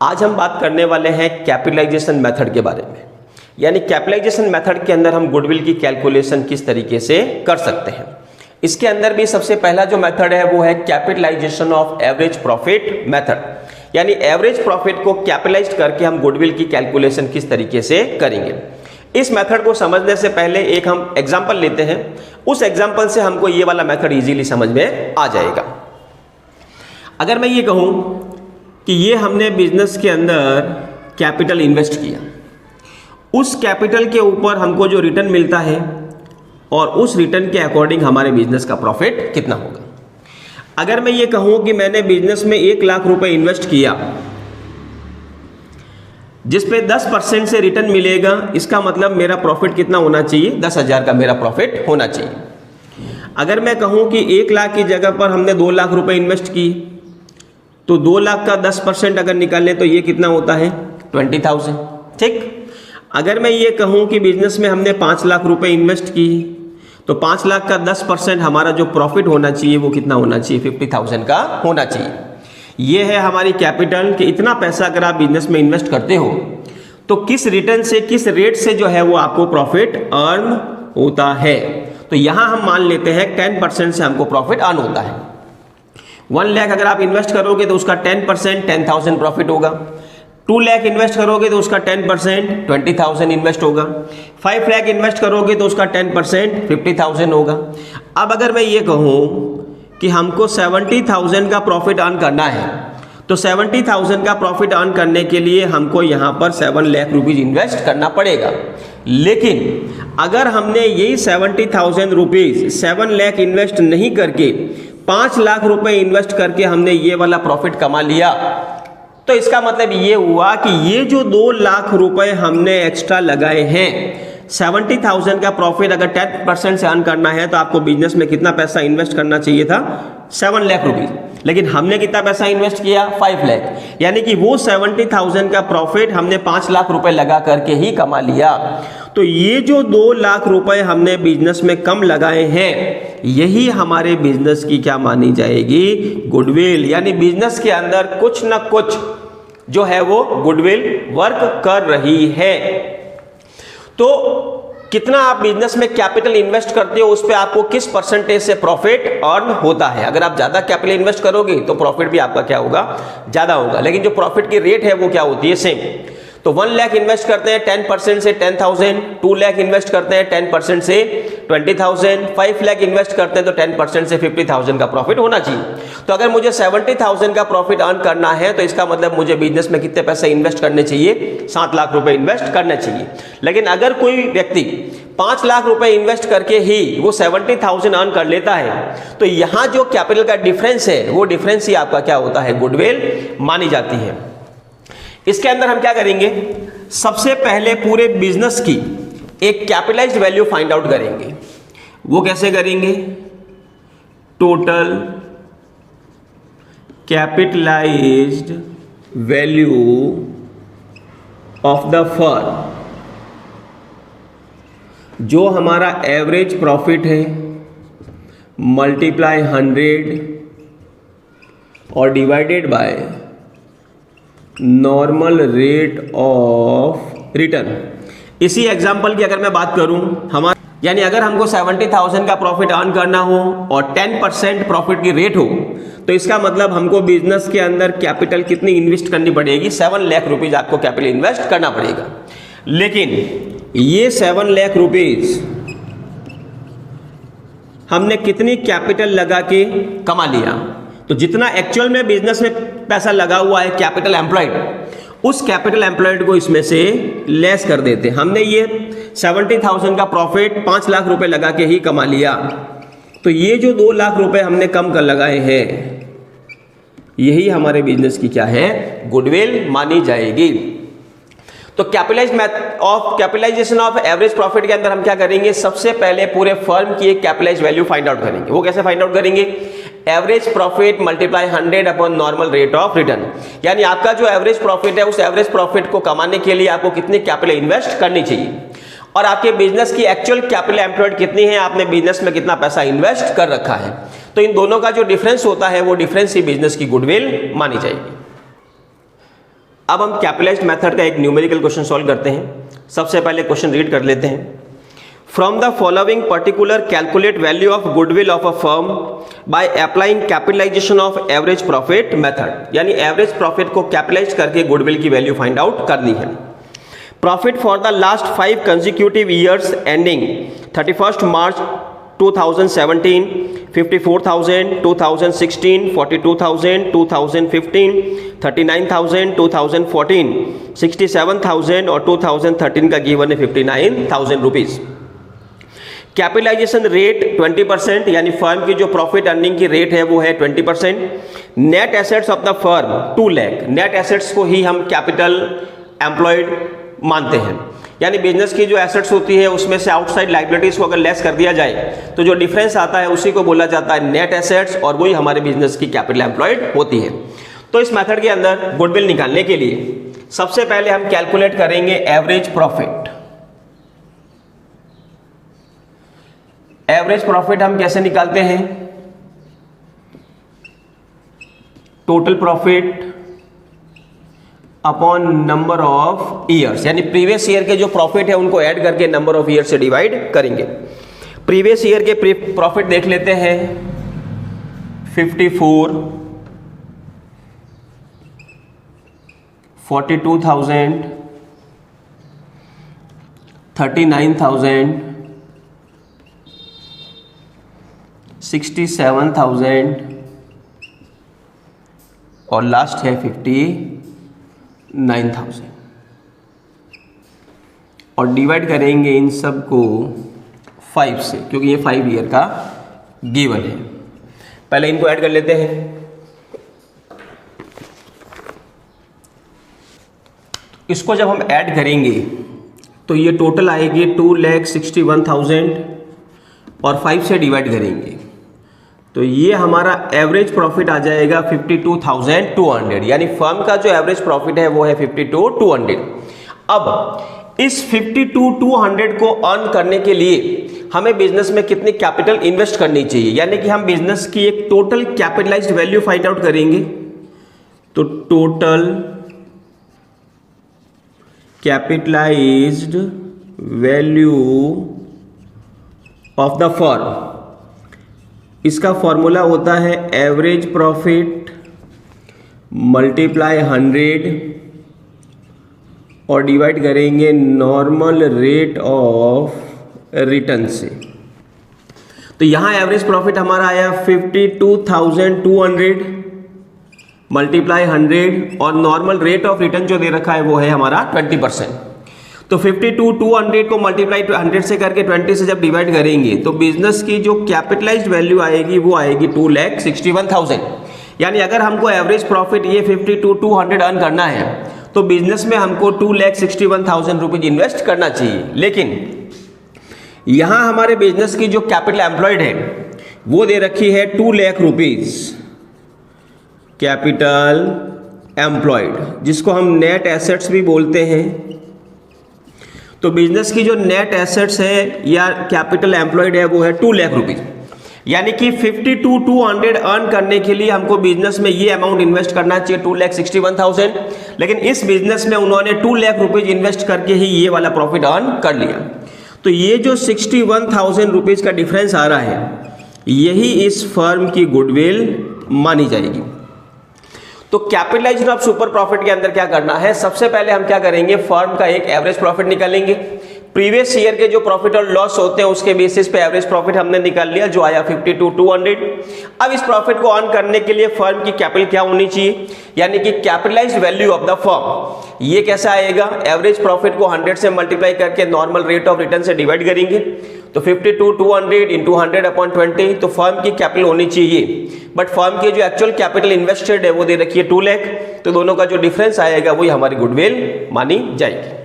आज हम बात करने वाले हैं कैपिटलाइजेशन मेथड के बारे में। यानी कैपिटलाइजेशन मेथड के अंदर हम गुडविल की कैलकुलेशन किस तरीके से कर सकते हैं। इसके अंदर भी सबसे पहला जो मेथड है वो है capitalisation of average profit method. यानी एवरेज प्रॉफिट को कैपिटलाइज करके हम गुडविल की कैलकुलेशन किस तरीके से करेंगे। इस मेथड को समझने से पहले एक हम एग्जाम्पल लेते हैं, उस एग्जाम्पल से हमको ये वाला मेथड इजीली समझ में आ जाएगा। अगर मैं ये कहूँ कि ये हमने बिजनेस के अंदर कैपिटल इन्वेस्ट किया, उस कैपिटल के ऊपर हमको जो रिटर्न मिलता है और उस रिटर्न के अकॉर्डिंग हमारे बिजनेस का प्रॉफिट कितना होगा। अगर मैं ये कहूँ कि मैंने बिजनेस में 1 लाख रुपए इन्वेस्ट किया जिस पे 10% से रिटर्न मिलेगा, इसका मतलब मेरा प्रॉफिट कितना होना चाहिए, 10,000 का मेरा प्रॉफिट होना चाहिए। अगर मैं कहूँ कि 1 लाख की जगह पर हमने 2 लाख रुपए इन्वेस्ट की तो 2 लाख का 10% अगर निकालें तो ये कितना होता है, 20,000। ठीक। अगर मैं ये कहूँ कि बिजनेस में हमने 5 लाख रुपए इन्वेस्ट की तो 5 लाख का 10% हमारा जो प्रॉफिट होना चाहिए वो कितना होना चाहिए, 50,000 का होना चाहिए। ये है हमारी कैपिटल कि इतना पैसा अगर आप बिजनेस में इन्वेस्ट करते हो तो किस रिटर्न से, किस रेट से जो है वो आपको प्रॉफिट अर्न होता है। तो यहाँ हम मान लेते हैं 10% से हमको प्रॉफिट अर्न होता है। 1 लाख अगर आप इन्वेस्ट करोगे तो उसका 10% 10,000 प्रॉफिट होगा। 2 लाख इन्वेस्ट करोगे तो उसका 10% 20,000 इन्वेस्ट होगा। 5 लाख इन्वेस्ट करोगे तो उसका 10% 50,000 होगा। अब अगर मैं ये कहूँ कि हमको 70,000 का प्रॉफिट अर्न करना है तो 70,000 का प्रॉफिट अर्न करने के लिए हमको यहाँ पर 7 लाख रुपीज इन्वेस्ट करना पड़ेगा। लेकिन अगर हमने यही 70,000 रुपीज 7 लाख इन्वेस्ट नहीं करके 5 लाख रुपए इन्वेस्ट करके हमने ये वाला प्रॉफिट कमा लिया, तो इसका मतलब ये हुआ कि ये जो 2 लाख रुपए हमने एक्स्ट्रा लगाए हैं, 70,000 का प्रॉफिट अगर 10% से अर्न करना है तो आपको बिजनेस में कितना पैसा इन्वेस्ट करना चाहिए था, 7 लाख रुपीज। लेकिन हमने कितना पैसा इन्वेस्ट किया, 5 लाख। यानी कि वो 70,000 का प्रॉफिट हमने 5 लाख रुपए लगा करके ही कमा लिया। तो ये जो 2 लाख रुपए हमने बिजनेस में कम लगाए हैं, यही हमारे बिजनेस की क्या मानी जाएगी, गुडविल। यानी बिजनेस के अंदर कुछ ना कुछ जो है वो गुडविल वर्क कर रही है। तो कितना आप बिजनेस में कैपिटल इन्वेस्ट करते हो उस पे आपको किस परसेंटेज से प्रॉफिट अर्न होता है। अगर आप ज्यादा कैपिटल इन्वेस्ट करोगे तो प्रॉफिट भी आपका क्या होगा, ज्यादा होगा। लेकिन जो प्रॉफिट की रेट है वो क्या होती है, सेम। तो 1 लाख इन्वेस्ट करते हैं 10% से 10,000, 2 लाख इन्वेस्ट करते हैं 10% से 20,000, 5 लाख इन्वेस्ट करते हैं तो 10% से 50,000 का प्रॉफिट होना चाहिए। तो अगर मुझे 70,000 का प्रॉफिट अर्न करना है तो इसका मतलब मुझे बिजनेस में कितने पैसे इन्वेस्ट करने चाहिए, 7 लाख रुपए इन्वेस्ट करने चाहिए। लेकिन अगर कोई व्यक्ति 5 लाख रुपए इन्वेस्ट करके ही वो 70,000 अर्न कर लेता है तो यहाँ जो कैपिटल का डिफरेंस है वो डिफरेंस ही आपका क्या होता है, गुडविल मानी जाती है। इसके अंदर हम क्या करेंगे, सबसे पहले पूरे बिजनेस की एक कैपिटलाइज्ड वैल्यू फाइंड आउट करेंगे। वो कैसे करेंगे, total capitalised value of the firm, जो हमारा एवरेज प्रॉफिट है, मल्टीप्लाई 100 और divided by normal rate of return. इसी एग्जांपल की अगर मैं बात करूं, यानी अगर हमको 70,000 का प्रॉफिट अर्न करना हो और 10% प्रॉफिट की रेट हो तो इसका मतलब हमको बिजनेस के अंदर कैपिटल कितनी इन्वेस्ट करनी पड़ेगी, 7 लाख रुपीज आपको कैपिटल इन्वेस्ट करना पड़ेगा। लेकिन ये 7 लाख रुपीज हमने कितनी कैपिटल लगा के कमा लिया, तो जितना एक्चुअल में बिजनेस में पैसा लगा हुआ है कैपिटल एम्प्लॉयड, उस कैपिटल एम्प्लॉयड को इसमें से लेस कर देते। हमने ये 70,000 का प्रॉफिट 5 लाख रुपए लगा के ही कमा लिया, तो ये जो 2 लाख रुपए हमने कम कर लगाए हैं यही हमारे बिजनेस की क्या है, गुडविल मानी जाएगी। तो कैपिटलाइजेशन ऑफ एवरेज प्रॉफिट के अंदर हम क्या करेंगे, सबसे पहले पूरे फर्म की एक कैपिटलाइज्ड वैल्यू फाइंड आउट करेंगे। वो कैसे फाइंड आउट करेंगे, average profit multiply 100 upon normal rate of return. यानी आपका जो एवरेज प्रॉफिट है उस एवरेज प्रॉफिट को कमाने के लिए आपको कितनी कैपिटल इन्वेस्ट करनी चाहिए और आपके बिजनेस की एक्चुअल कैपिटल एम्प्लॉयड कितनी है, आपने बिजनेस में कितना पैसा इन्वेस्ट कर रखा है। तो इन दोनों का जो डिफरेंस होता है वो डिफरेंस ही बिजनेस की गुडविल मानी जाएगी। अब हम कैपिटलाइज्ड मेथड का एक न्यूमेरिकल क्वेश्चन सॉल्व करते हैं। सबसे पहले क्वेश्चन रीड कर लेते हैं। From the following particular calculate value of goodwill of a firm by applying capitalisation of average profit method, यानी एवरेज प्रॉफिट को कैपिटलाइज करके गुडविल की वैल्यू फाइंड आउट करनी है। Profit for the last 5 consecutive years ending 31 March 2017, 54,000, 2016, 42,000, 2015, 39,000, 2014, 67,000 और 2013 का given है 59,000 rupees. Capitalisation rate 20%, यानी फर्म की जो प्रॉफिट अर्निंग की रेट है वो है 20%। Net assets of the firm 2 lakh, net assets को ही हम कैपिटल एम्प्लॉयड मानते हैं, यानी बिजनेस की जो एसेट्स होती है उसमें से आउटसाइड लाइबिलिटीज को अगर लेस कर दिया जाए तो जो डिफरेंस आता है उसी को बोला जाता है नेट एसेट्स, और वही हमारे बिजनेस की कैपिटल एम्प्लॉयड होती है। तो इस मेथड के अंदर गुडविल निकालने के लिए सबसे पहले हम कैलकुलेट करेंगे एवरेज प्रॉफिट। एवरेज प्रॉफिट हम कैसे निकालते हैं? Total profit upon number of years, यानी प्रीवियस ईयर के जो प्रॉफिट है उनको ऐड करके नंबर ऑफ ईयर से डिवाइड करेंगे। प्रीवियस ईयर के प्रॉफिट देख लेते हैं 54, 42,000, 39,000, 67,000 और लास्ट है 59,000, और डिवाइड करेंगे इन सब को 5 से, क्योंकि ये 5 ईयर का गिवन है। पहले इनको ऐड कर लेते हैं। इसको जब हम ऐड करेंगे तो ये टोटल आएगी 2,61,000 और 5 से डिवाइड करेंगे तो ये हमारा एवरेज प्रॉफिट आ जाएगा 52,200, यानी फर्म का जो एवरेज प्रॉफिट है वो है 52,200। अब इस 52,200 को अर्न करने के लिए हमें बिजनेस में कितनी कैपिटल इन्वेस्ट करनी चाहिए, यानी कि हम बिजनेस की एक total capitalised value find out करेंगे। तो total capitalised value of the firm, इसका फॉर्मूला होता है एवरेज प्रॉफिट मल्टीप्लाई 100 और डिवाइड करेंगे नॉर्मल रेट ऑफ रिटर्न से। तो यहां एवरेज प्रॉफिट हमारा आया 52,200 मल्टीप्लाई 100 और नॉर्मल रेट ऑफ रिटर्न जो दे रखा है वो है हमारा 20%। तो 52,200 को मल्टीप्लाई 100 से करके 20 से जब डिवाइड करेंगे तो बिजनेस की जो कैपिटलाइज्ड वैल्यू आएगी वो आएगी 2,61,000। यानी अगर हमको एवरेज प्रॉफिट ये 52,200 अर्न करना है तो बिजनेस में हमको 2,61,000 रुपीज इन्वेस्ट करना चाहिए। लेकिन यहां हमारे बिजनेस की जो कैपिटल एम्प्लॉयड है वो दे रखी है 2 लाख रुपीज कैपिटल एम्प्लॉयड, जिसको हम नेट एसेट्स भी बोलते हैं। तो बिजनेस की जो नेट एसेट्स है या कैपिटल एम्प्लॉयड है वो है 2 लाख रुपीज, यानी कि 52,200 अर्न करने के लिए हमको बिजनेस में ये अमाउंट इन्वेस्ट करना चाहिए 2,61,000, लेकिन इस बिजनेस में उन्होंने 2 लाख रुपीज इन्वेस्ट करके ही ये वाला प्रॉफिट अर्न कर लिया। तो ये जो 61,000 रुपीज का डिफरेंस आ रहा है यही इस फर्म की गुडविल मानी जाएगी। तो कैपिटलाइजेशन ऑफ सुपर प्रॉफिट के अंदर क्या करना है? सबसे पहले हम क्या करेंगे, फर्म का एक एवरेज प्रॉफिट निकालेंगे। प्रीवियस ईयर के जो प्रॉफिट और लॉस होते हैं उसके बेसिस पे एवरेज प्रॉफिट हमने निकाल लिया जो आया 52,200। अब इस प्रॉफिट को अर्न करने के लिए फर्म की कैपिटल क्या होनी चाहिए, यानी कि capitalised value of the firm. ये कैसा आएगा? एवरेज प्रॉफिट को 100 से मल्टीप्लाई करके नॉर्मल रेट ऑफ रिटर्न से डिवाइड करेंगे तो 52,200 इंटू 100/20, तो फर्म की कैपिटल होनी चाहिए, बट फर्म की जो एक्चुअल कैपिटल इन्वेस्टेड है वो दे रखी है 2 लाख, तो दोनों का जो डिफरेंस आएगा वही हमारी गुडविल मानी जाएगी।